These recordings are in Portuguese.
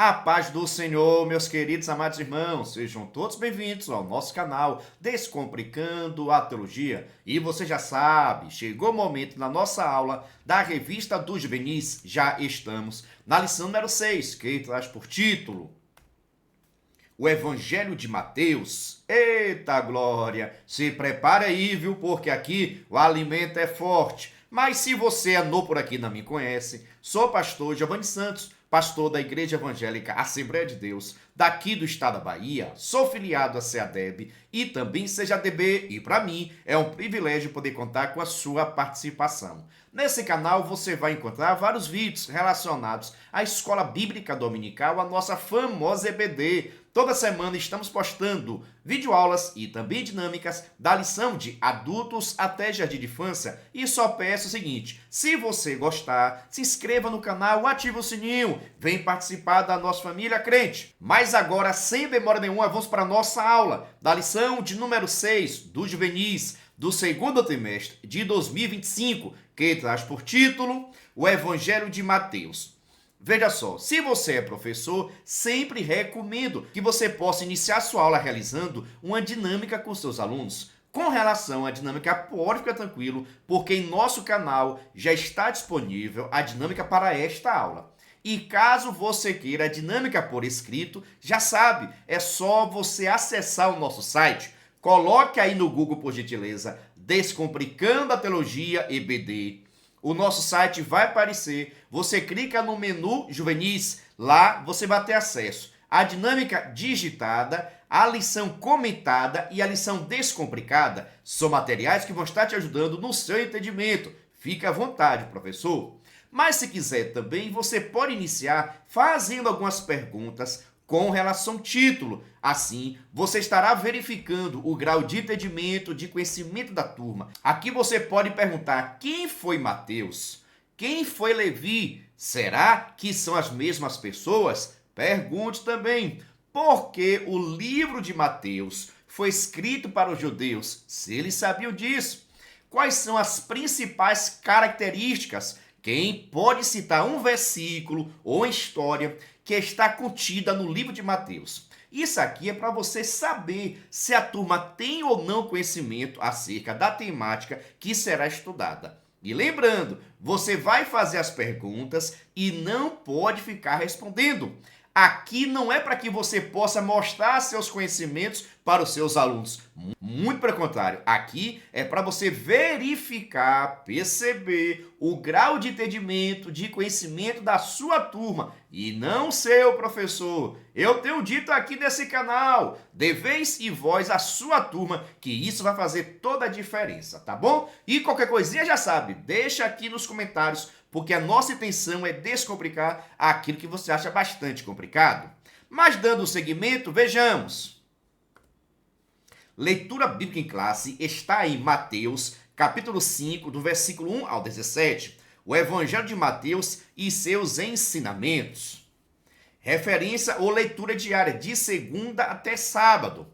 A paz do Senhor, meus queridos amados irmãos, sejam todos bem-vindos ao nosso canal Descomplicando a Teologia. E você já sabe, chegou o momento na nossa aula da Revista dos Juvenis, já estamos na lição número 6, que traz por título o Evangelho de Mateus. Eita glória! Se prepare aí, viu? Porque aqui o alimento é forte. Mas se você é novo por aqui e não me conhece, sou o pastor Giovanni Santos, pastor da Igreja Evangélica Assembleia de Deus, daqui do estado da Bahia. Sou filiado a CEADEB e também CEJADB, e para mim é um privilégio poder contar com a sua participação. Nesse canal você vai encontrar vários vídeos relacionados à Escola Bíblica Dominical, a nossa famosa EBD. Toda semana estamos postando videoaulas e também dinâmicas da lição de adultos até jardim de infância. E só peço o seguinte, se você gostar, se inscreva no canal, ative o sininho, vem participar da nossa família crente. Mas agora, sem demora nenhuma, vamos para a nossa aula da lição de número 6 dos juvenis do segundo trimestre de 2025, que traz por título o Evangelho de Mateus. Veja só, se você é professor, sempre recomendo que você possa iniciar sua aula realizando uma dinâmica com seus alunos. Com relação à dinâmica, pode ficar tranquilo, porque em nosso canal já está disponível a dinâmica para esta aula. E caso você queira a dinâmica por escrito, já sabe, é só você acessar o nosso site. Coloque aí no Google, por gentileza, Descomplicando a Teologia EBD. O nosso site vai aparecer, você clica no menu Juvenis, lá você vai ter acesso à dinâmica digitada, à lição comentada e à lição descomplicada. São materiais que vão estar te ajudando no seu entendimento. Fique à vontade, professor. Mas se quiser também, você pode iniciar fazendo algumas perguntas com relação ao título. Assim, você estará verificando o grau de entendimento, de conhecimento da turma. Aqui você pode perguntar: quem foi Mateus? Quem foi Levi? Será que são as mesmas pessoas? Pergunte também: por que o livro de Mateus foi escrito para os judeus, se eles sabiam disso? Quais são as principais características? Quem pode citar um versículo ou história que está contida no livro de Mateus? Isso aqui é para você saber se a turma tem ou não conhecimento acerca da temática que será estudada. E lembrando, você vai fazer as perguntas e não pode ficar respondendo. Aqui não é para que você possa mostrar seus conhecimentos para os seus alunos. Muito pelo contrário, aqui é para você verificar, perceber o grau de entendimento, de conhecimento da sua turma e não seu professor. Eu tenho dito aqui nesse canal, deveis e vós a sua turma, que isso vai fazer toda a diferença, tá bom? E qualquer coisinha já sabe, deixa aqui nos comentários, porque a nossa intenção é descomplicar aquilo que você acha bastante complicado. Mas dando seguimento, vejamos. Leitura bíblica em classe está em Mateus, capítulo 5, do versículo 1 ao 17. O Evangelho de Mateus e seus ensinamentos. Referência ou leitura diária de segunda até sábado.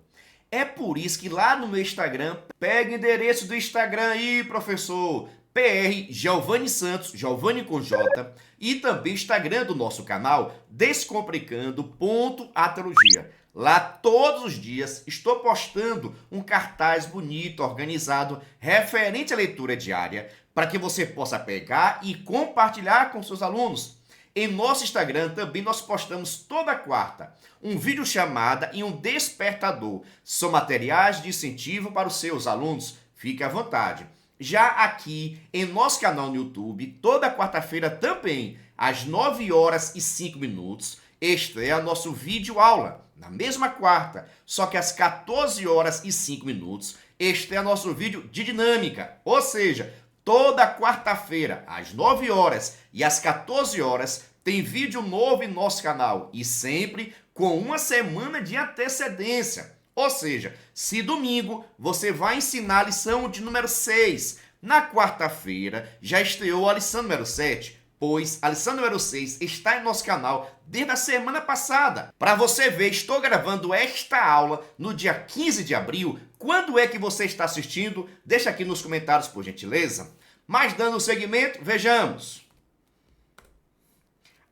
É por isso que lá no meu Instagram, pega o endereço do Instagram aí, professor. PR Giovanni Santos, Giovanni com J, e também o Instagram do nosso canal, Descomplicando.ateologia. Lá todos os dias estou postando um cartaz bonito, organizado, referente à leitura diária, para que você possa pegar e compartilhar com seus alunos. Em nosso Instagram também nós postamos toda quarta um vídeo chamada e um despertador. São materiais de incentivo para os seus alunos. Fique à vontade. Já aqui em nosso canal no YouTube, toda quarta-feira também, às 9h05, estreia nosso vídeo aula. Na mesma quarta, só que às 14h05, estreia nosso vídeo de dinâmica. Ou seja, toda quarta-feira, às 9h e às 14h, tem vídeo novo em nosso canal. E sempre com uma semana de antecedência. Ou seja, se domingo você vai ensinar a lição de número 6, na quarta-feira já estreou a lição número 7, pois a lição número 6 está em nosso canal desde a semana passada. Para você ver, estou gravando esta aula no dia 15 de abril. Quando é que você está assistindo? Deixa aqui nos comentários, por gentileza. Mas dando seguimento, vejamos.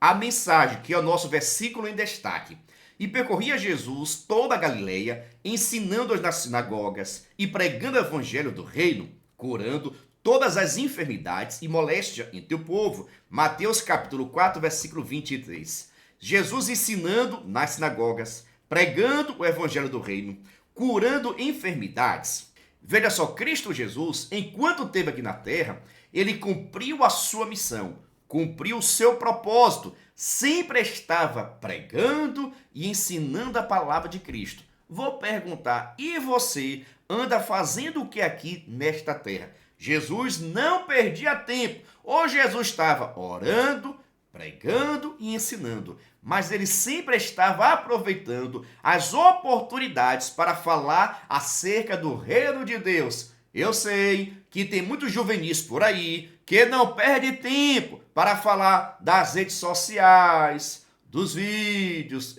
a mensagem, que é o nosso versículo em destaque. E percorria Jesus toda a Galileia, ensinando-os nas sinagogas e pregando o evangelho do reino, curando todas as enfermidades e moléstia entre o povo. Mateus capítulo 4, versículo 23. Jesus ensinando nas sinagogas, pregando o evangelho do reino, curando enfermidades. Veja só, Cristo Jesus, enquanto esteve aqui na terra, ele cumpriu a sua missão, cumpriu o seu propósito, sempre estava pregando e ensinando a palavra de Cristo. Vou perguntar, e você anda fazendo o que aqui nesta terra? Jesus não perdia tempo, ou Jesus estava orando, pregando e ensinando, mas ele sempre estava aproveitando as oportunidades para falar acerca do reino de Deus. Eu sei que tem muitos juvenis por aí que não perde tempo para falar das redes sociais, dos vídeos,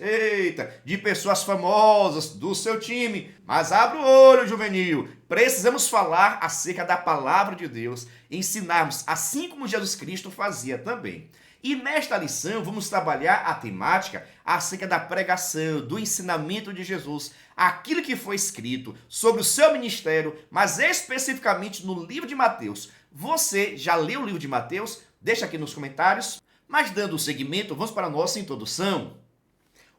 de pessoas famosas do seu time. Mas abra o olho, juvenil. Precisamos falar acerca da palavra de Deus, ensinarmos assim como Jesus Cristo fazia também. E nesta lição vamos trabalhar a temática acerca da pregação, do ensinamento de Jesus, aquilo que foi escrito sobre o seu ministério, mas especificamente no livro de Mateus. Você já leu o livro de Mateus? Deixa aqui nos comentários. Mas dando seguimento, vamos para a nossa introdução.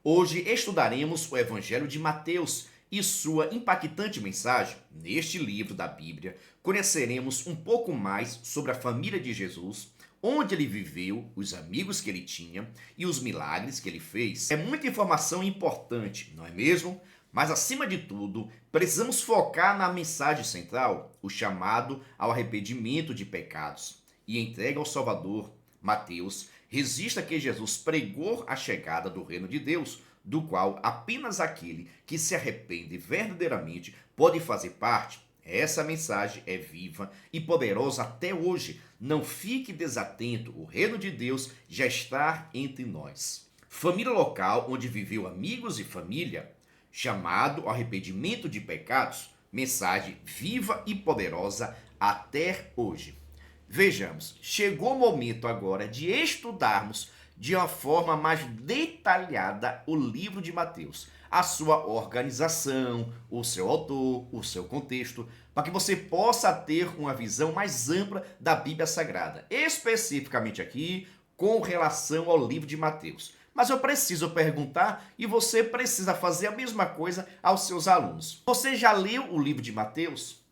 Hoje estudaremos o Evangelho de Mateus e sua impactante mensagem. Neste livro da Bíblia, conheceremos um pouco mais sobre a família de Jesus, onde ele viveu, os amigos que ele tinha e os milagres que ele fez. É muita informação importante, não é mesmo? Mas, acima de tudo, precisamos focar na mensagem central, o chamado ao arrependimento de pecados e entrega ao Salvador. Mateus registra que Jesus pregou a chegada do reino de Deus, do qual apenas aquele que se arrepende verdadeiramente pode fazer parte. Essa mensagem é viva e poderosa até hoje. Não fique desatento, o reino de Deus já está entre nós. Família local onde viveu amigos e família, chamado ao arrependimento de pecados, mensagem viva e poderosa até hoje. Vejamos, chegou o momento agora de estudarmos de uma forma mais detalhada o livro de Mateus, a sua organização, o seu autor, o seu contexto, para que você possa ter uma visão mais ampla da Bíblia Sagrada, especificamente aqui com relação ao livro de Mateus. Mas eu preciso perguntar e você precisa fazer a mesma coisa aos seus alunos. Você já leu o livro de Mateus?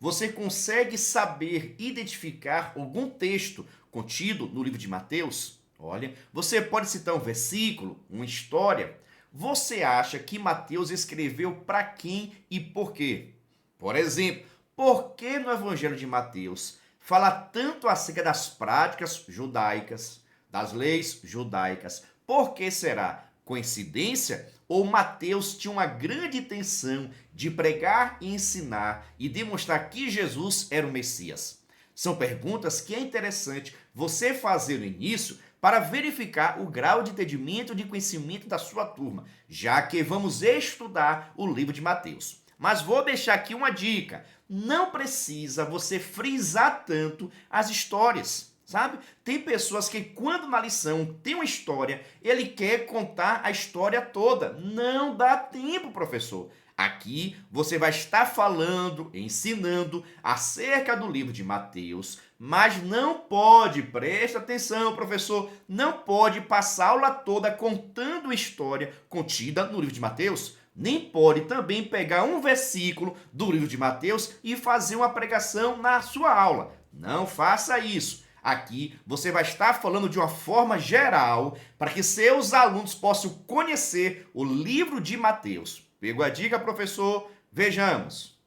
Você consegue saber identificar algum texto contido no livro de Mateus? Olha, você pode citar um versículo, uma história. Você acha que Mateus escreveu para quem e por quê? Por exemplo, por que no Evangelho de Mateus fala tanto acerca das práticas judaicas, das leis judaicas? Por que será? Coincidência? Ou Mateus tinha uma grande intenção de pregar e ensinar e demonstrar que Jesus era o Messias? São perguntas que é interessante você fazer no início para verificar o grau de entendimento e de conhecimento da sua turma, já que vamos estudar o livro de Mateus. Mas vou deixar aqui uma dica: não precisa você frisar tanto as histórias. Sabe? Tem pessoas que quando na lição tem uma história, ele quer contar a história toda. Não dá tempo, professor. Aqui você vai estar falando, ensinando acerca do livro de Mateus, mas não pode, presta atenção, professor, não pode passar a aula toda contando a história contida no livro de Mateus. Nem pode também pegar um versículo do livro de Mateus e fazer uma pregação na sua aula. Não faça isso. Aqui você vai estar falando de uma forma geral para que seus alunos possam conhecer o livro de Mateus. Pegou a dica, professor? Vejamos.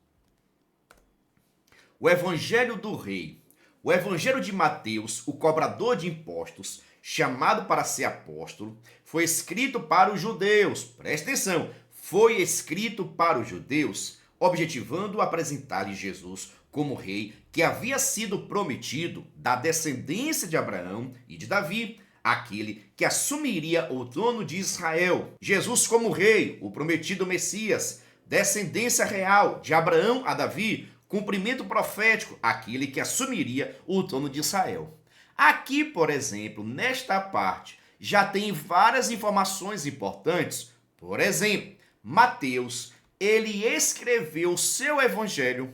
O Evangelho do Rei. O Evangelho de Mateus, o cobrador de impostos, chamado para ser apóstolo, foi escrito para os judeus. Presta atenção, foi escrito para os judeus, objetivando apresentar Jesus como rei que havia sido prometido da descendência de Abraão e de Davi, aquele que assumiria o trono de Israel. Jesus como rei, o prometido Messias, descendência real de Abraão a Davi, cumprimento profético, aquele que assumiria o trono de Israel. Aqui, por exemplo, nesta parte, já tem várias informações importantes. Por exemplo, Mateus, ele escreveu o seu evangelho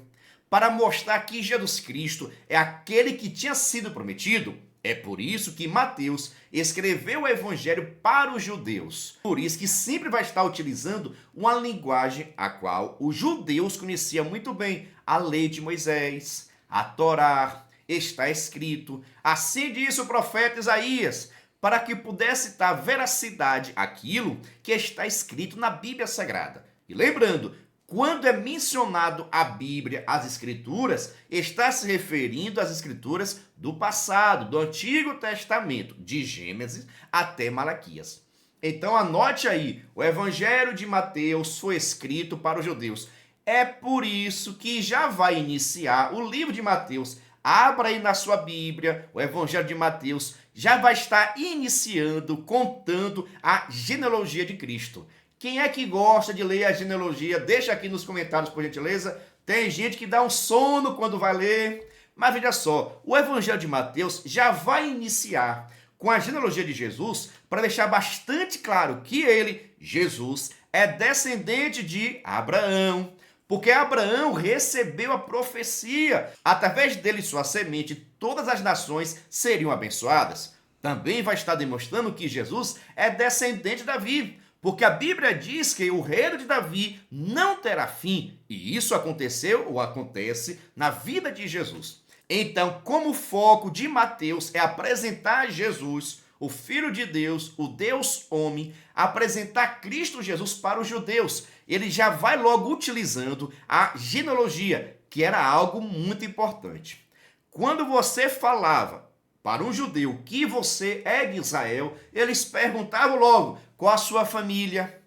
para mostrar que Jesus Cristo é aquele que tinha sido prometido. É por isso que Mateus escreveu o evangelho para os judeus. Por isso que sempre vai estar utilizando uma linguagem a qual os judeus conheciam muito bem. A lei de Moisés, a Torá, está escrito. Assim diz o profeta Isaías, para que pudesse dar veracidade àquilo que está escrito na Bíblia Sagrada. E lembrando, quando é mencionado a Bíblia, as Escrituras, está se referindo às Escrituras do passado, do Antigo Testamento, de Gênesis até Malaquias. Então anote aí, o Evangelho de Mateus foi escrito para os judeus. É por isso que já vai iniciar o livro de Mateus. Abra aí na sua Bíblia, o Evangelho de Mateus já vai estar iniciando, contando a genealogia de Cristo. Quem é que gosta de ler a genealogia? Deixa aqui nos comentários, por gentileza. Tem gente que dá um sono quando vai ler. Mas veja só, o Evangelho de Mateus já vai iniciar com a genealogia de Jesus para deixar bastante claro que ele, Jesus, é descendente de Abraão. Porque Abraão recebeu a profecia. Através dele e sua semente, todas as nações seriam abençoadas. Também vai estar demonstrando que Jesus é descendente de Davi. Porque a Bíblia diz que o reino de Davi não terá fim. E isso aconteceu ou acontece na vida de Jesus. Então, como o foco de Mateus é apresentar Jesus, o Filho de Deus, o Deus homem, apresentar Cristo Jesus para os judeus, ele já vai logo utilizando a genealogia, que era algo muito importante. Quando você falava para um judeu que você é de Israel, eles perguntavam logo qual a sua família,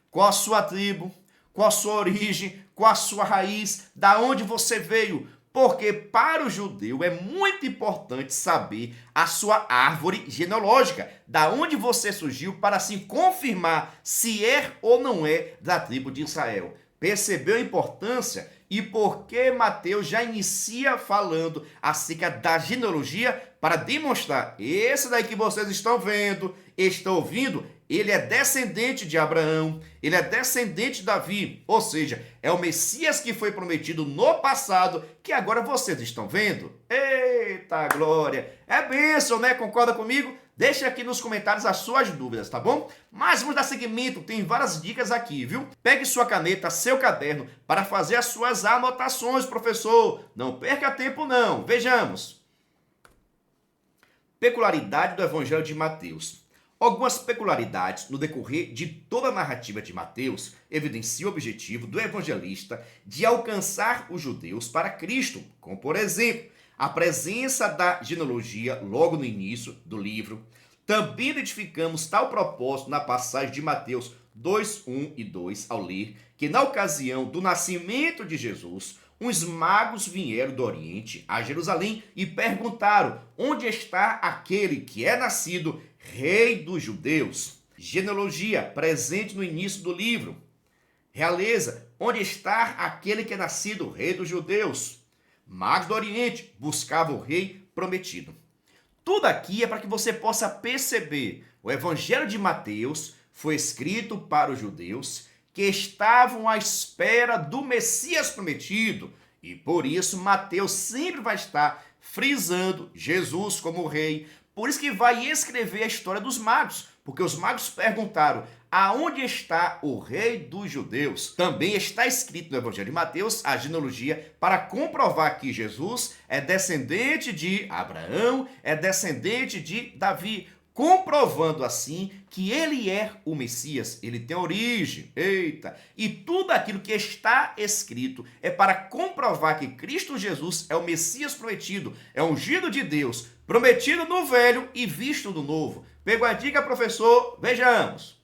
qual a sua tribo, qual a sua origem, qual a sua raiz, da onde você veio. Porque para o judeu é muito importante saber a sua árvore genealógica, da onde você surgiu, para assim confirmar se é ou não é da tribo de Israel. Percebeu a importância? E por que Mateus já inicia falando acerca da genealogia para demonstrar, esse daí que vocês estão vendo, estão ouvindo, ele é descendente de Abraão, ele é descendente de Davi, ou seja, é o Messias que foi prometido no passado, que agora vocês estão vendo. Eita glória! É bênção, né? Concorda comigo? Deixa aqui nos comentários as suas dúvidas, tá bom? Mas vamos dar seguimento, tem várias dicas aqui, viu? Pegue sua caneta, seu caderno, para fazer as suas anotações, professor. Não perca tempo não, vejamos. Peculiaridade do Evangelho de Mateus. Algumas peculiaridades no decorrer de toda a narrativa de Mateus evidenciam o objetivo do evangelista de alcançar os judeus para Cristo, como por exemplo, a presença da genealogia logo no início do livro. Também identificamos tal propósito na passagem de Mateus 2, 1 e 2, ao ler que na ocasião do nascimento de Jesus, uns magos vieram do Oriente a Jerusalém e perguntaram: onde está aquele que é nascido Rei dos Judeus? Genealogia presente no início do livro. Realeza: onde está aquele que é nascido Rei dos Judeus? Magos do Oriente buscavam o rei prometido. Tudo aqui é para que você possa perceber: o Evangelho de Mateus foi escrito para os judeus que estavam à espera do Messias prometido. E por isso Mateus sempre vai estar frisando Jesus como rei. Por isso que vai escrever a história dos magos, porque os magos perguntaram: aonde está o rei dos judeus? Também está escrito no Evangelho de Mateus a genealogia para comprovar que Jesus é descendente de Abraão, é descendente de Davi, comprovando assim que ele é o Messias, ele tem origem. Eita! E tudo aquilo que está escrito é para comprovar que Cristo Jesus é o Messias prometido, é ungido de Deus, prometido no Velho e visto no Novo. Pegou a dica, professor? Vejamos.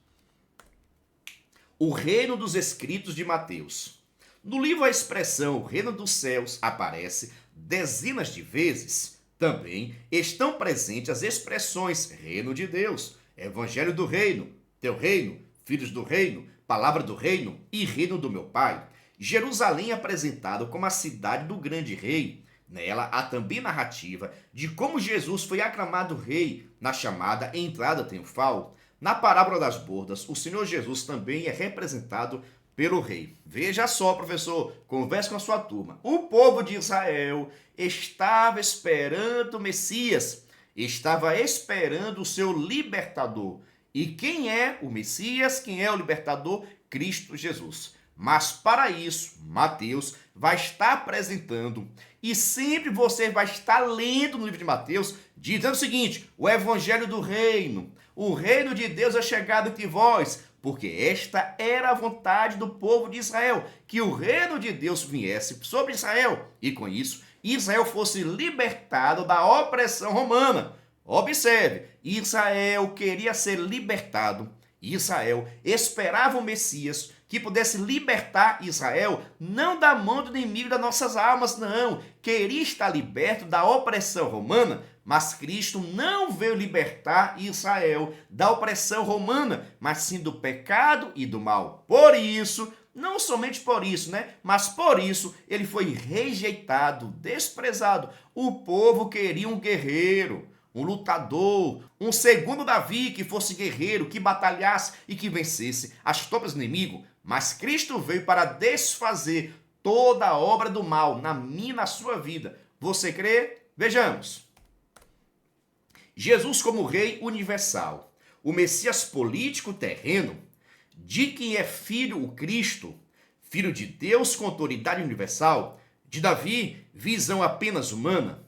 O reino dos escritos de Mateus. No livro a expressão o reino dos céus aparece dezenas de vezes. Também estão presentes as expressões reino de Deus, evangelho do reino, teu reino, filhos do reino, palavra do reino e reino do meu pai. Jerusalém é apresentado como a cidade do grande rei. Nela há também narrativa de como Jesus foi aclamado rei na chamada entrada triunfal. Na parábola das bodas, o Senhor Jesus também é representado pelo rei. Veja só, professor, converse com a sua turma. O povo de Israel estava esperando o Messias, estava esperando o seu libertador. E quem é o Messias? Quem é o libertador? Cristo Jesus. Mas para isso, Mateus vai estar apresentando, e sempre você vai estar lendo no livro de Mateus, dizendo o seguinte: o evangelho do reino, o reino de Deus é chegado entre vós, porque esta era a vontade do povo de Israel, que o reino de Deus viesse sobre Israel, e com isso, Israel fosse libertado da opressão romana. Observe, Israel queria ser libertado. Israel esperava o Messias que pudesse libertar Israel, não da mão do inimigo das nossas almas, não. Queria estar liberto da opressão romana, mas Cristo não veio libertar Israel da opressão romana, mas sim do pecado e do mal. Por isso, não somente por isso, mas por isso ele foi rejeitado, desprezado. O povo queria um guerreiro, um lutador, um segundo Davi que fosse guerreiro, que batalhasse e que vencesse as tropas do inimigo. Mas Cristo veio para desfazer toda a obra do mal na minha e na sua vida. Você crê? Vejamos. Jesus como Rei universal, o Messias político terreno, de quem é filho o Cristo, filho de Deus com autoridade universal, de Davi, visão apenas humana.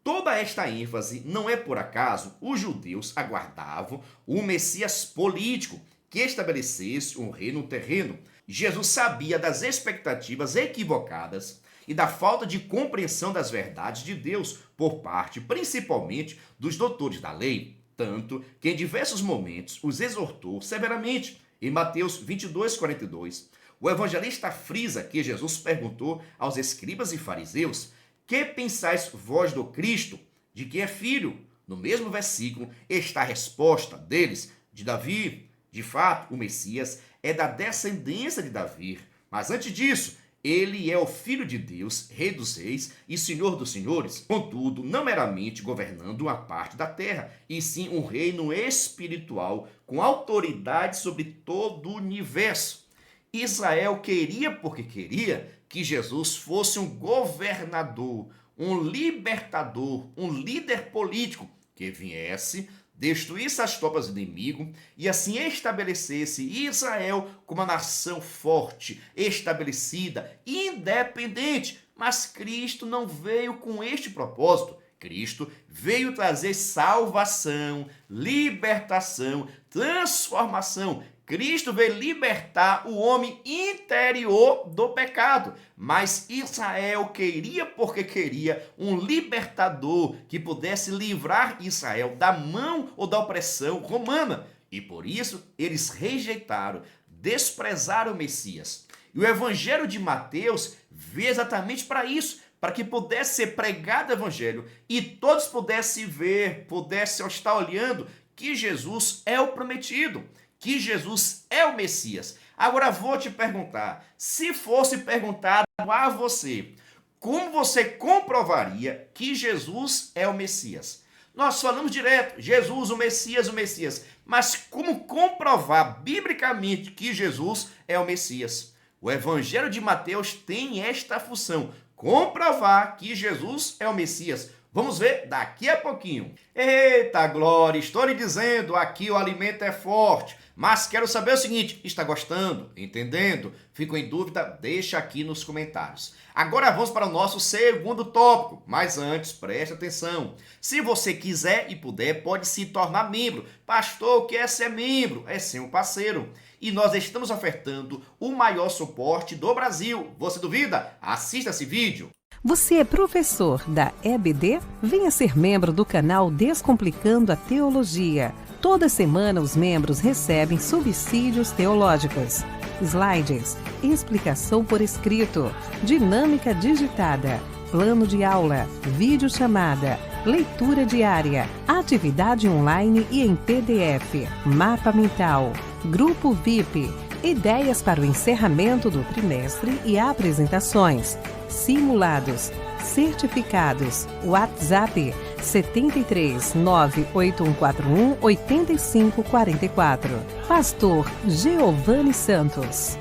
Toda esta ênfase não é por acaso. Os judeus aguardavam o Messias político que estabelecesse um reino terreno. Jesus sabia das expectativas equivocadas e da falta de compreensão das verdades de Deus por parte, principalmente, dos doutores da lei, tanto que em diversos momentos os exortou severamente. Em Mateus 22:42, o evangelista frisa que Jesus perguntou aos escribas e fariseus: que pensais vós do Cristo? De quem é filho? No mesmo versículo está a resposta deles, de Davi. De fato, o Messias é da descendência de Davi. Mas antes disso, ele é o Filho de Deus, Rei dos Reis e Senhor dos Senhores. Contudo, não meramente governando uma parte da terra, e sim um reino espiritual com autoridade sobre todo o universo. Israel queria, porque queria, que Jesus fosse um governador, um libertador, um líder político que viesse, destruísse as tropas do inimigo e assim estabelecesse Israel como uma nação forte, estabelecida, independente. Mas Cristo não veio com este propósito. Cristo veio trazer salvação, libertação, transformação. Cristo veio libertar o homem interior do pecado, mas Israel queria, porque queria, um libertador que pudesse livrar Israel da mão ou da opressão romana. E por isso eles rejeitaram, desprezaram o Messias. E o evangelho de Mateus veio exatamente para isso, para que pudesse ser pregado o evangelho e todos pudessem ver, pudessem estar olhando que Jesus é o prometido, que Jesus é o Messias. Agora vou te perguntar, se fosse perguntado a você, como você comprovaria que Jesus é o Messias? Nós falamos direto, Jesus, o Messias, mas como comprovar biblicamente que Jesus é o Messias? O Evangelho de Mateus tem esta função, comprovar que Jesus é o Messias. Vamos ver daqui a pouquinho. Eita glória, estou lhe dizendo, aqui o alimento é forte. Mas quero saber o seguinte, está gostando? Entendendo? Fico em dúvida? Deixa aqui nos comentários. Agora vamos para o nosso segundo tópico, mas antes, preste atenção. Se você quiser e puder, pode se tornar membro. Pastor, o que é ser membro? É ser um parceiro. E nós estamos ofertando o maior suporte do Brasil. Você duvida? Assista esse vídeo. Você é professor da EBD? Venha ser membro do canal Descomplicando a Teologia. Toda semana os membros recebem subsídios teológicos, slides, explicação por escrito, dinâmica digitada, plano de aula, videochamada, leitura diária, atividade online e em PDF, mapa mental, grupo VIP, ideias para o encerramento do trimestre e apresentações, simulados, Certificados. WhatsApp 73 98141 8544. Pastor Geovani Santos.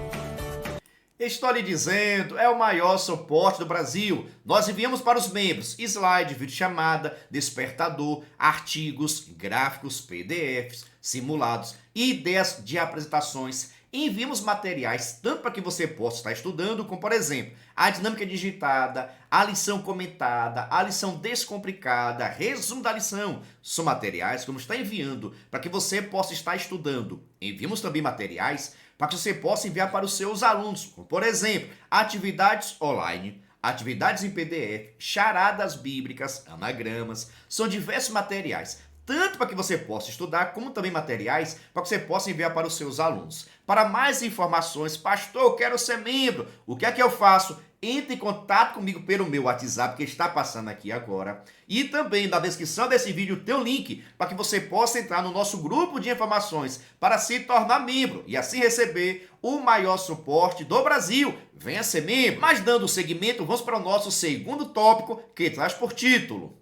Estou lhe dizendo, é o maior suporte do Brasil. Nós enviamos para os membros slide, videochamada, despertador, artigos, gráficos, PDFs, simulados, ideias de apresentações. Enviamos materiais tanto para que você possa estar estudando, como por exemplo, a dinâmica digitada, a lição comentada, a lição descomplicada, resumo da lição. São materiais que vamos estar enviando para que você possa estar estudando. Enviamos também materiais para que você possa enviar para os seus alunos, como por exemplo, atividades online, atividades em PDF, charadas bíblicas, anagramas, são diversos materiais, tanto para que você possa estudar, como também materiais para que você possa enviar para os seus alunos. Para mais informações, pastor, eu quero ser membro, o que é que eu faço? Entre em contato comigo pelo meu WhatsApp, que está passando aqui agora. E também na descrição desse vídeo tem um link para que você possa entrar no nosso grupo de informações para se tornar membro e assim receber o maior suporte do Brasil. Venha ser membro. Mas dando seguimento, vamos para o nosso segundo tópico, que traz por título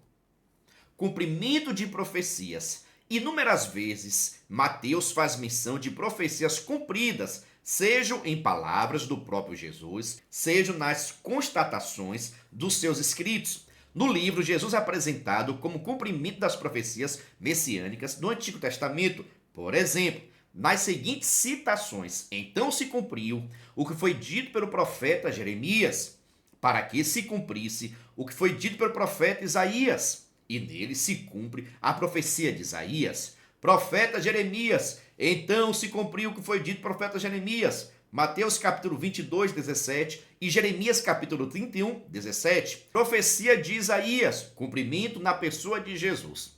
cumprimento de profecias. Inúmeras vezes, Mateus faz menção de profecias cumpridas, sejam em palavras do próprio Jesus, sejam nas constatações dos seus escritos. No livro, Jesus é apresentado como cumprimento das profecias messiânicas do Antigo Testamento. Por exemplo, nas seguintes citações: então se cumpriu o que foi dito pelo profeta Jeremias, para que se cumprisse o que foi dito pelo profeta Isaías. E nele se cumpre a profecia de Isaías. Profeta Jeremias, então se cumpriu o que foi dito pelo profeta Jeremias. Mateus capítulo 22, 17 e Jeremias capítulo 31, 17. Profecia de Isaías, cumprimento na pessoa de Jesus.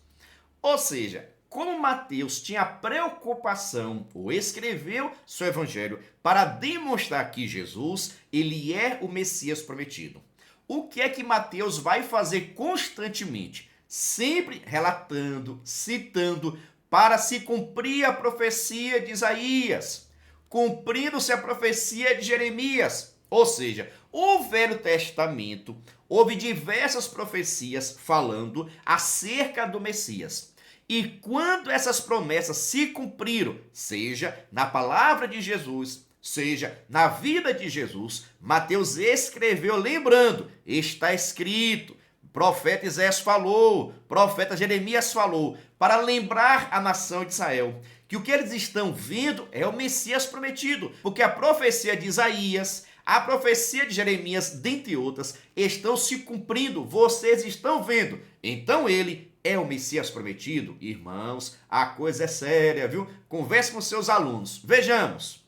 Ou seja, como Mateus tinha preocupação, ou escreveu seu evangelho para demonstrar que Jesus, ele é o Messias prometido. O que é que Mateus vai fazer constantemente? Sempre relatando, citando, para se cumprir a profecia de Isaías, cumprindo-se a profecia de Jeremias. Ou seja, o Velho Testamento houve diversas profecias falando acerca do Messias. E quando essas promessas se cumpriram, seja na palavra de Jesus, seja na vida de Jesus, Mateus escreveu lembrando, está escrito, profeta Isaías falou, profeta Jeremias falou, para lembrar a nação de Israel que o que eles estão vendo é o Messias prometido, porque a profecia de Isaías, a profecia de Jeremias, dentre outras, estão se cumprindo, vocês estão vendo. Então ele é o Messias prometido. Irmãos, a coisa é séria, viu? Converse com seus alunos. Vejamos.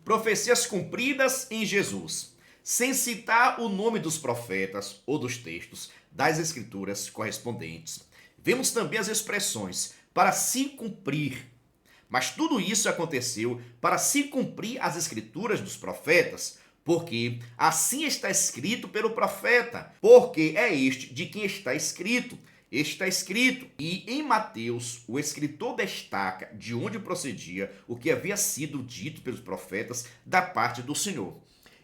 Profecias cumpridas em Jesus. Sem citar o nome dos profetas ou dos textos das escrituras correspondentes. Vemos também as expressões para se cumprir. Mas tudo isso aconteceu para se cumprir as escrituras dos profetas, porque assim está escrito pelo profeta, porque é este de quem está escrito. Está escrito. E em Mateus, o escritor destaca de onde procedia o que havia sido dito pelos profetas da parte do Senhor.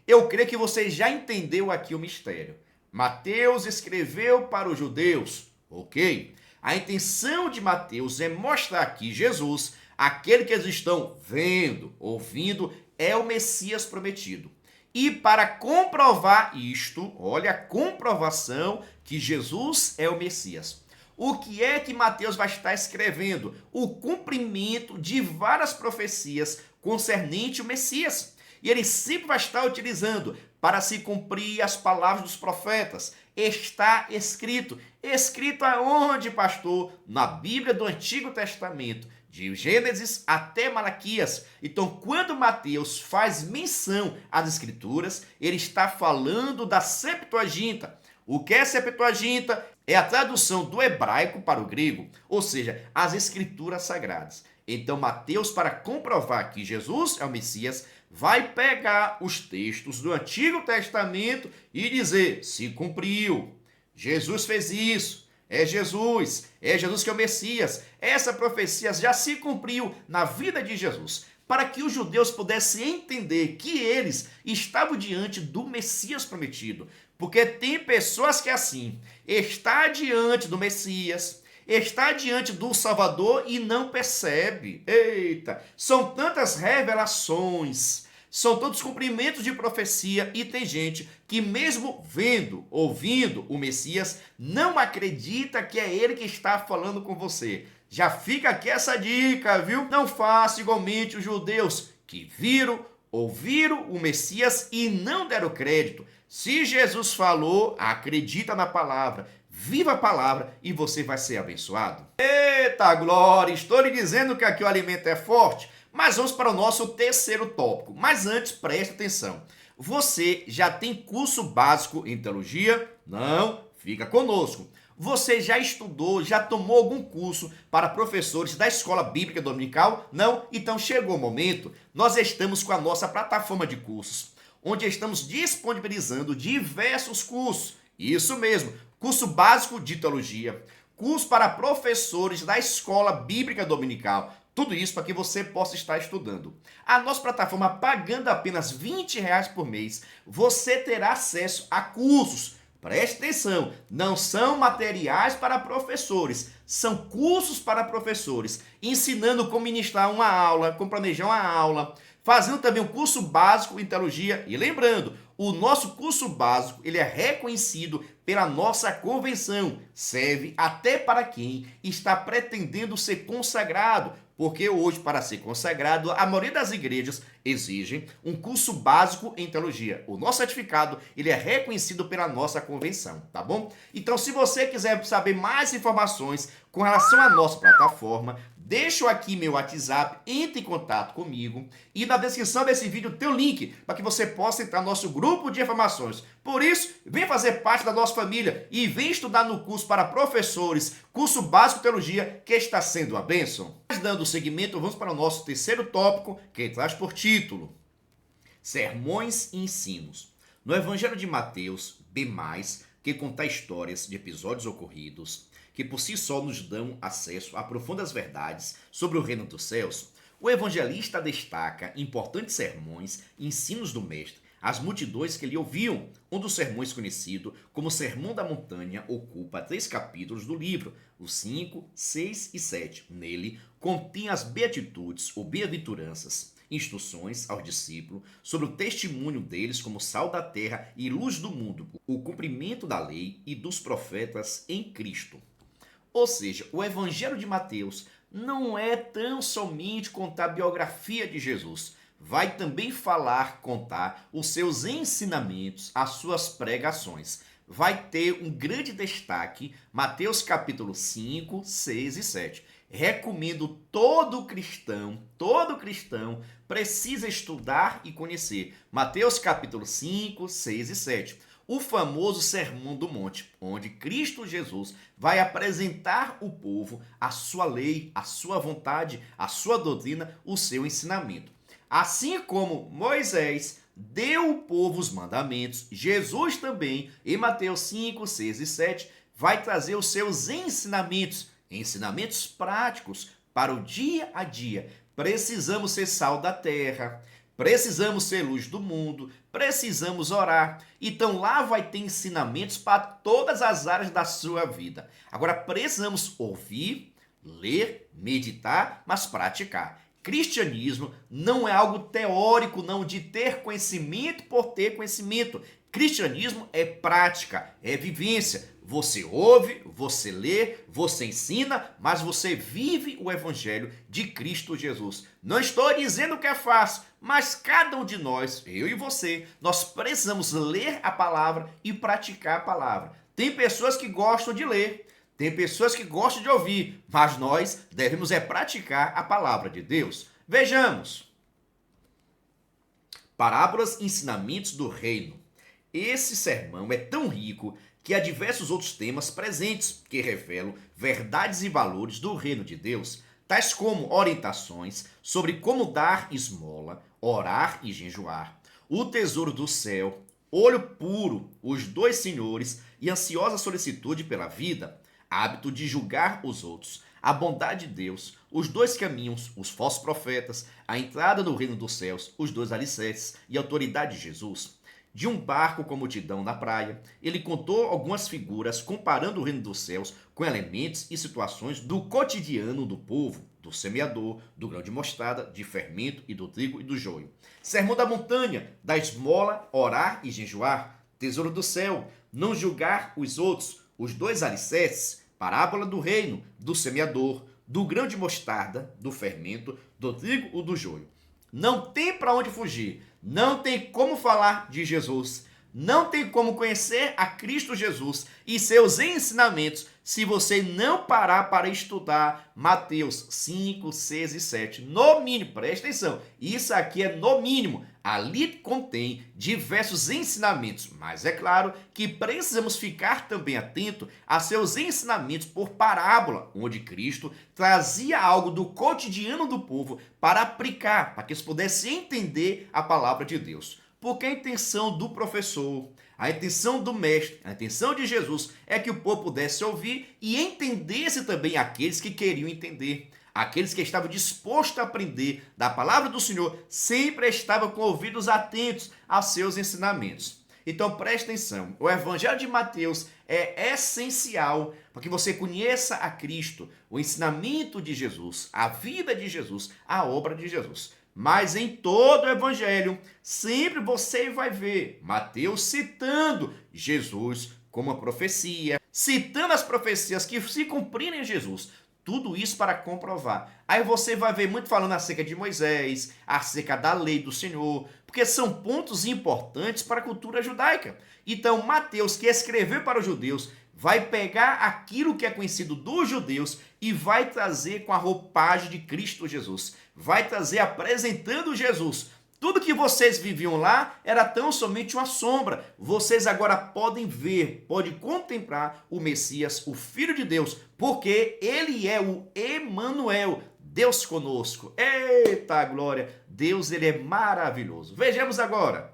Eu creio que você já entendeu aqui o mistério. Mateus escreveu para os judeus, ok? A intenção de Mateus é mostrar que Jesus, aquele que eles estão vendo, ouvindo, é o Messias prometido. E para comprovar isto, olha a comprovação que Jesus é o Messias. O que é que Mateus vai estar escrevendo? O cumprimento de várias profecias concernente o Messias. E ele sempre vai estar utilizando para se cumprir as palavras dos profetas. Está escrito. Escrito aonde, pastor? Na Bíblia do Antigo Testamento, de Gênesis até Malaquias. Então, quando Mateus faz menção às Escrituras, ele está falando da Septuaginta. O que é Septuaginta? É a tradução do hebraico para o grego, ou seja, as Escrituras Sagradas. Então, Mateus, para comprovar que Jesus é o Messias, vai pegar os textos do Antigo Testamento e dizer, se cumpriu, Jesus fez isso, é Jesus que é o Messias. Essa profecia já se cumpriu na vida de Jesus. para que os judeus pudessem entender que eles estavam diante do Messias prometido. Porque tem pessoas que assim, está diante do Messias, está diante do Salvador e não percebe. Eita, são tantas revelações, são tantos cumprimentos de profecia e tem gente que mesmo vendo, ouvindo o Messias, não acredita que é ele que está falando com você. Já fica aqui essa dica, viu? Não faça igualmente os judeus que viram, ouviram o Messias e não deram crédito. Se Jesus falou, acredita na palavra, viva a palavra e você vai ser abençoado. Eita glória, estou lhe dizendo que aqui o alimento é forte, mas vamos para o nosso terceiro tópico. Mas antes, preste atenção. Você já tem curso básico em teologia? Não? Fica conosco. Você já estudou, já tomou algum curso para professores da Escola Bíblica Dominical? Não? Então chegou o momento. Nós estamos com a nossa plataforma de cursos, onde estamos disponibilizando diversos cursos. Isso mesmo, curso básico de teologia, curso para professores da Escola Bíblica Dominical. Tudo isso para que você possa estar estudando. A nossa plataforma, pagando apenas R$ 20 por mês, você terá acesso a cursos. Preste atenção, não são materiais para professores, são cursos para professores, ensinando como ministrar uma aula, como planejar uma aula, fazendo também um curso básico em teologia. E lembrando, o nosso curso básico ele é reconhecido pela nossa convenção, serve até para quem está pretendendo ser consagrado, porque hoje, para ser consagrado, a maioria das igrejas exigem um curso básico em teologia. O nosso certificado ele é reconhecido pela nossa convenção, tá bom? Então, se você quiser saber mais informações com relação à nossa plataforma, deixo aqui meu WhatsApp, entre em contato comigo e na descrição desse vídeo tem o link para que você possa entrar no nosso grupo de informações. Por isso, vem fazer parte da nossa família e vem estudar no curso para professores, curso básico de teologia, que está sendo uma bênção. Mas dando seguimento, vamos para o nosso terceiro tópico, que traz por título Sermões e Ensinos. No Evangelho de Mateus, B+, que conta histórias de episódios ocorridos, que por si só nos dão acesso a profundas verdades sobre o reino dos céus, o evangelista destaca importantes sermões e ensinos do mestre às multidões que lhe ouviam. Um dos sermões conhecido como Sermão da Montanha ocupa 3 capítulos do livro, os 5, 6 e 7. Nele, continha as beatitudes ou bem-aventuranças, instruções aos discípulos sobre o testemunho deles como sal da terra e luz do mundo, o cumprimento da lei e dos profetas em Cristo. Ou seja, o Evangelho de Mateus não é tão somente contar a biografia de Jesus. Vai também contar os seus ensinamentos, as suas pregações. Vai ter um grande destaque, Mateus capítulo 5, 6 e 7. Recomendo todo cristão precisa estudar e conhecer. Mateus capítulo 5, 6 e 7. O famoso Sermão do Monte, onde Cristo Jesus vai apresentar ao povo a sua lei, a sua vontade, a sua doutrina, o seu ensinamento. Assim como Moisés deu ao povo os mandamentos, Jesus também, em Mateus 5, 6 e 7, vai trazer os seus ensinamentos, ensinamentos práticos para o dia a dia. Precisamos ser sal da terra, precisamos ser luz do mundo, precisamos orar. Então lá vai ter ensinamentos para todas as áreas da sua vida. Agora precisamos ouvir, ler, meditar, mas praticar. Cristianismo não é algo teórico, não, de ter conhecimento por ter conhecimento. Cristianismo é prática, é vivência. Você ouve, você lê, você ensina, mas você vive o Evangelho de Cristo Jesus. Não estou dizendo que é fácil, mas cada um de nós, eu e você, nós precisamos ler a palavra e praticar a palavra. Tem pessoas que gostam de ler, tem pessoas que gostam de ouvir, mas nós devemos praticar a palavra de Deus. Vejamos. Parábolas e ensinamentos do reino. Esse sermão é tão rico que há diversos outros temas presentes que revelam verdades e valores do reino de Deus, tais como orientações sobre como dar esmola, orar e jejuar, o tesouro do céu, olho puro, os 2 senhores e ansiosa solicitude pela vida, hábito de julgar os outros, a bondade de Deus, os dois caminhos, os falsos profetas, a entrada no reino dos céus, os dois alicerces e a autoridade de Jesus. De um barco com multidão na praia, ele contou algumas figuras comparando o reino dos céus com elementos e situações do cotidiano do povo, do semeador, do grão de mostarda, de fermento e do trigo e do joio. Sermão da montanha, da esmola, orar e jejuar, tesouro do céu, não julgar os outros, os dois alicerces, parábola do reino, do semeador, do grão de mostarda, do fermento, do trigo ou do joio. Não tem para onde fugir, não tem como falar de Jesus, não tem como conhecer a Cristo Jesus e seus ensinamentos se você não parar para estudar Mateus 5, 6 e 7. No mínimo, presta atenção, isso aqui é no mínimo. Ali contém diversos ensinamentos, mas é claro que precisamos ficar também atento a seus ensinamentos por parábola, onde Cristo trazia algo do cotidiano do povo para aplicar, para que eles pudessem entender a palavra de Deus. Porque a intenção do professor, a intenção do mestre, a intenção de Jesus é que o povo pudesse ouvir e entendesse também aqueles que queriam entender. Aqueles que estavam dispostos a aprender da palavra do Senhor sempre estavam com ouvidos atentos aos seus ensinamentos. Então preste atenção, o Evangelho de Mateus é essencial para que você conheça a Cristo, o ensinamento de Jesus, a vida de Jesus, a obra de Jesus. Mas em todo o Evangelho, sempre você vai ver Mateus citando Jesus como uma profecia, citando as profecias que se cumpriram em Jesus. Tudo isso para comprovar. Aí você vai ver muito falando acerca de Moisés, acerca da lei do Senhor, porque são pontos importantes para a cultura judaica. Então, Mateus, que escreveu para os judeus, vai pegar aquilo que é conhecido dos judeus e vai trazer com a roupagem de Cristo Jesus. Vai trazer apresentando Jesus. Tudo que vocês viviam lá era tão somente uma sombra. Vocês agora podem ver, podem contemplar o Messias, o Filho de Deus, porque ele é o Emanuel, Deus conosco. Eita glória! Deus, ele é maravilhoso. Vejamos agora.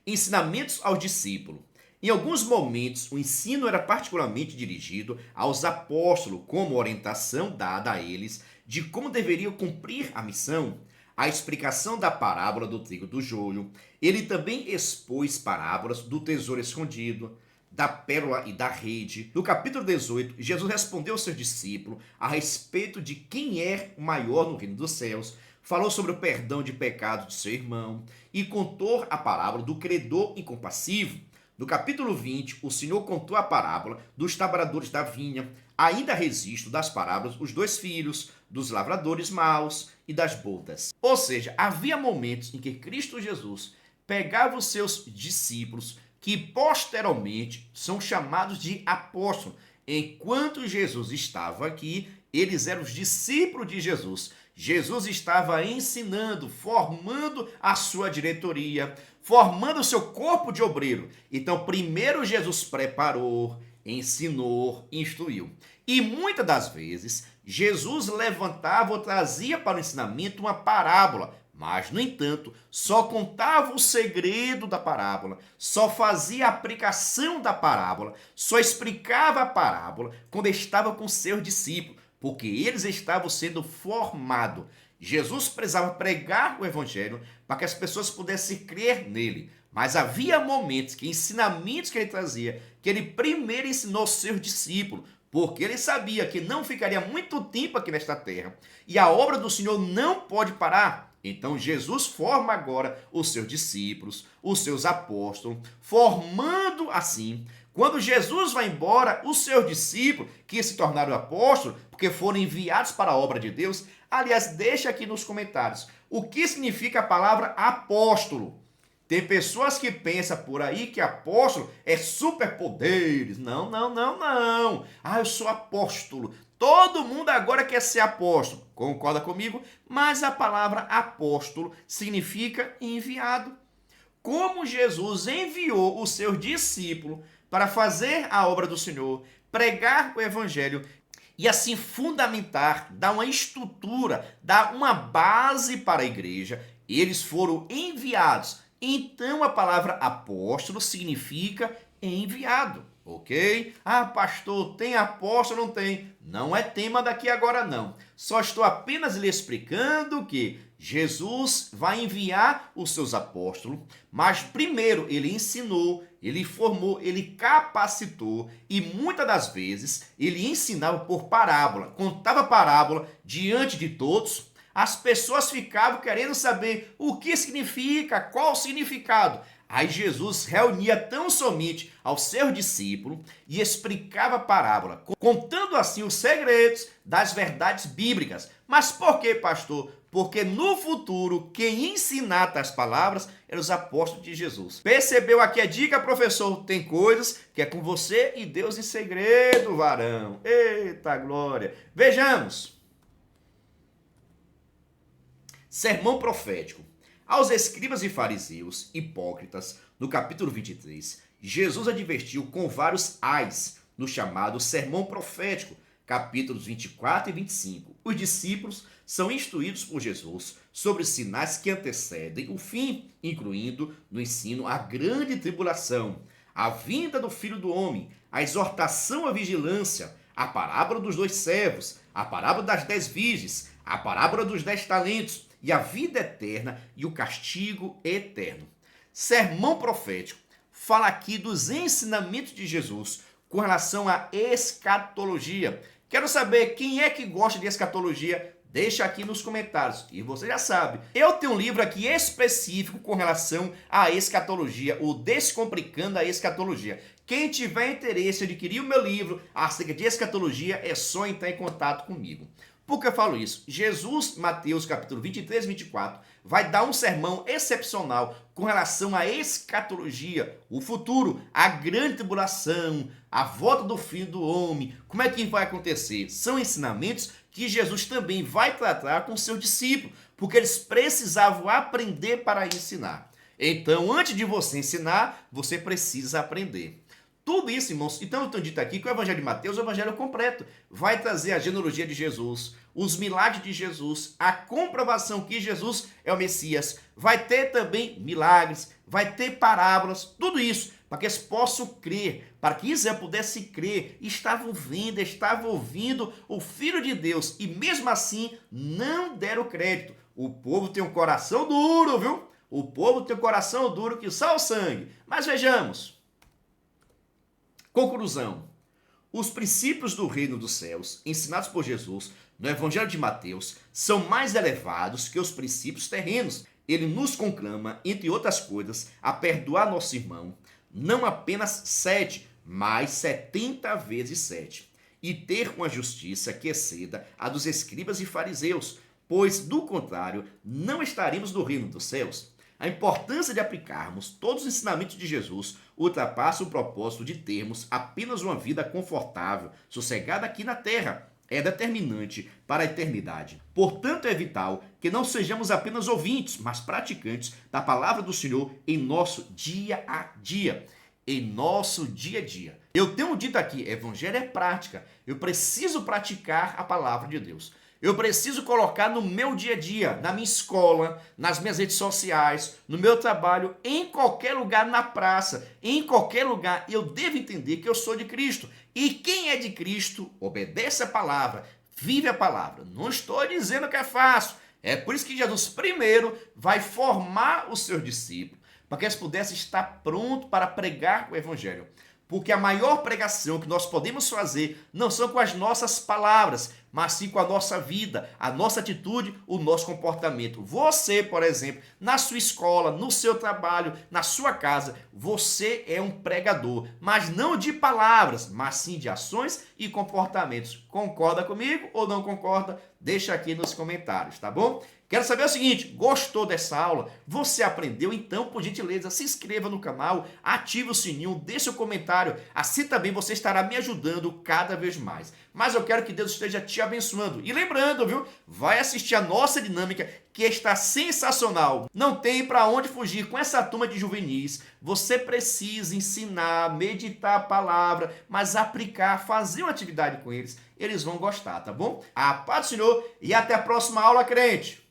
Ensinamentos aos discípulos. Em alguns momentos, o ensino era particularmente dirigido aos apóstolos, como orientação dada a eles de como deveriam cumprir a missão. A explicação da parábola do trigo e do joio. Ele também expôs parábolas do tesouro escondido, da pérola e da rede. No capítulo 18, Jesus respondeu aos seus discípulos a respeito de quem é o maior no reino dos céus, falou sobre o perdão de pecados de seu irmão e contou a parábola do credor incompassivo. No capítulo 20, o Senhor contou a parábola dos trabalhadores da vinha, ainda registro das parábolas os dois filhos, dos lavradores maus e das bodas. Ou seja, havia momentos em que Cristo Jesus pegava os seus discípulos, que posteriormente são chamados de apóstolos. Enquanto Jesus estava aqui, eles eram os discípulos de Jesus. Jesus estava ensinando, formando a sua diretoria, formando o seu corpo de obreiro. Então, primeiro Jesus preparou, ensinou, instruiu. E muitas das vezes, Jesus levantava ou trazia para o ensinamento uma parábola, mas, no entanto, só contava o segredo da parábola, só fazia a aplicação da parábola, só explicava a parábola quando estava com seus discípulos, porque eles estavam sendo formados. Jesus precisava pregar o evangelho para que as pessoas pudessem crer nele. Mas havia momentos, que ensinamentos que ele trazia, que ele primeiro ensinou seus discípulos, porque ele sabia que não ficaria muito tempo aqui nesta terra. E a obra do Senhor não pode parar. Então Jesus forma agora os seus discípulos, os seus apóstolos, formando assim. Quando Jesus vai embora, os seus discípulos, que se tornaram apóstolos, porque foram enviados para a obra de Deus, aliás, deixa aqui nos comentários o que significa a palavra apóstolo. Tem pessoas que pensam por aí que apóstolo é superpoderes. Não, não, não, não. Ah, eu sou apóstolo. Todo mundo agora quer ser apóstolo. Concorda comigo? Mas a palavra apóstolo significa enviado. Como Jesus enviou os seus discípulos para fazer a obra do Senhor, pregar o evangelho e assim fundamentar, dar uma estrutura, dar uma base para a igreja, eles foram enviados. Então a palavra apóstolo significa enviado. Ok? Ah, pastor, tem apóstolo ou não tem? Não é tema daqui agora não. Só estou apenas lhe explicando que Jesus vai enviar os seus apóstolos, mas primeiro ele ensinou, ele formou, ele capacitou e muitas das vezes ele ensinava por parábola, contava parábola diante de todos. As pessoas ficavam querendo saber o que significa, qual o significado. Aí Jesus reunia tão somente aos seus discípulos e explicava a parábola, contando assim os segredos das verdades bíblicas. Mas por que, pastor? Porque no futuro, quem ensinar tais palavras eram os apóstolos de Jesus. Percebeu aqui a dica, professor? Tem coisas que é com você e Deus em segredo, varão. Eita glória! Vejamos. Sermão profético. Aos escribas e fariseus, hipócritas, no capítulo 23, Jesus advertiu com vários ais no chamado sermão profético, capítulos 24 e 25. Os discípulos são instruídos por Jesus sobre os sinais que antecedem o fim, incluindo no ensino a grande tribulação, a vinda do Filho do Homem, a exortação à vigilância, a parábola dos 2 servos, a parábola das 10 virgens, a parábola dos 10 talentos, e a vida eterna e o castigo eterno. Sermão profético fala aqui dos ensinamentos de Jesus com relação à escatologia. Quero saber quem é que gosta de escatologia. Deixa aqui nos comentários. E você já sabe, eu tenho um livro aqui específico com relação à escatologia, o Descomplicando a Escatologia. Quem tiver interesse em adquirir o meu livro acerca de escatologia, é só entrar em contato comigo. Por que eu falo isso? Jesus, Mateus capítulo 23 e 24, vai dar um sermão excepcional com relação à escatologia, o futuro, a grande tribulação, a volta do Filho do Homem, como é que vai acontecer. São ensinamentos que Jesus também vai tratar com seus discípulos, porque eles precisavam aprender para ensinar. Então, antes de você ensinar, você precisa aprender. Tudo isso, irmãos, então eu tenho dito aqui que o Evangelho de Mateus é o Evangelho completo. Vai trazer a genealogia de Jesus, os milagres de Jesus, a comprovação que Jesus é o Messias. Vai ter também milagres, vai ter parábolas, tudo isso, para que eles possam crer, para que Israel pudesse crer. Estavam vendo, estavam ouvindo o Filho de Deus e mesmo assim não deram crédito. O povo tem um coração duro, viu? O povo tem um coração duro que só o sangue. Mas vejamos. Conclusão. Os princípios do reino dos céus, ensinados por Jesus no Evangelho de Mateus, são mais elevados que os princípios terrenos. Ele nos conclama, entre outras coisas, a perdoar nosso irmão, não apenas 7, mas 70 vezes 7, e ter uma justiça que exceda a dos escribas e fariseus, pois, do contrário, não estaremos no reino dos céus. A importância de aplicarmos todos os ensinamentos de Jesus ultrapassa o propósito de termos apenas uma vida confortável, sossegada aqui na terra. É determinante para a eternidade. Portanto, é vital que não sejamos apenas ouvintes, mas praticantes da palavra do Senhor em nosso dia a dia. Em nosso dia a dia. Eu tenho dito aqui, evangelho é prática. Eu preciso praticar a palavra de Deus. Eu preciso colocar no meu dia a dia, na minha escola, nas minhas redes sociais, no meu trabalho, em qualquer lugar, na praça, em qualquer lugar, eu devo entender que eu sou de Cristo. E quem é de Cristo, obedece a palavra, vive a palavra. Não estou dizendo que é fácil. É por isso que Jesus primeiro vai formar os seus discípulos, para que eles pudessem estar prontos para pregar o evangelho. Porque a maior pregação que nós podemos fazer não são com as nossas palavras, mas sim com a nossa vida, a nossa atitude, o nosso comportamento. Você, por exemplo, na sua escola, no seu trabalho, na sua casa, você é um pregador, mas não de palavras, mas sim de ações e comportamentos. Concorda comigo ou não concorda? Deixa aqui nos comentários, tá bom? Quero saber o seguinte, gostou dessa aula? Você aprendeu? Então, por gentileza, se inscreva no canal, ative o sininho, deixe o comentário, assim também você estará me ajudando cada vez mais. Mas eu quero que Deus esteja te abençoando. E lembrando, viu? Vai assistir a nossa dinâmica, que está sensacional. Não tem para onde fugir com essa turma de juvenis. Você precisa ensinar, meditar a palavra, mas aplicar, fazer uma atividade com eles. Eles vão gostar, tá bom? A paz do Senhor e até a próxima aula, crente!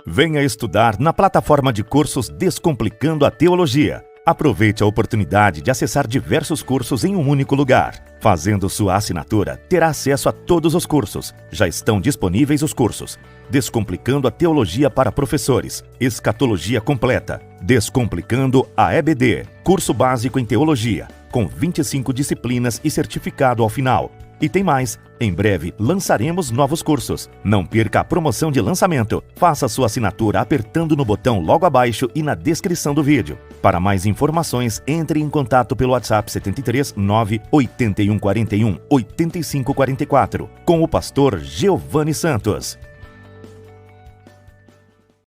Venha estudar na plataforma de cursos Descomplicando a Teologia. Aproveite a oportunidade de acessar diversos cursos em um único lugar. Fazendo sua assinatura, terá acesso a todos os cursos. Já estão disponíveis os cursos: Descomplicando a Teologia para Professores, Escatologia Completa, Descomplicando a EBD, curso básico em Teologia, com 25 disciplinas e certificado ao final. E tem mais, em breve lançaremos novos cursos. Não perca a promoção de lançamento. Faça sua assinatura apertando no botão logo abaixo e na descrição do vídeo. Para mais informações, entre em contato pelo WhatsApp 73 98141 8544 com o pastor Giovanni Santos.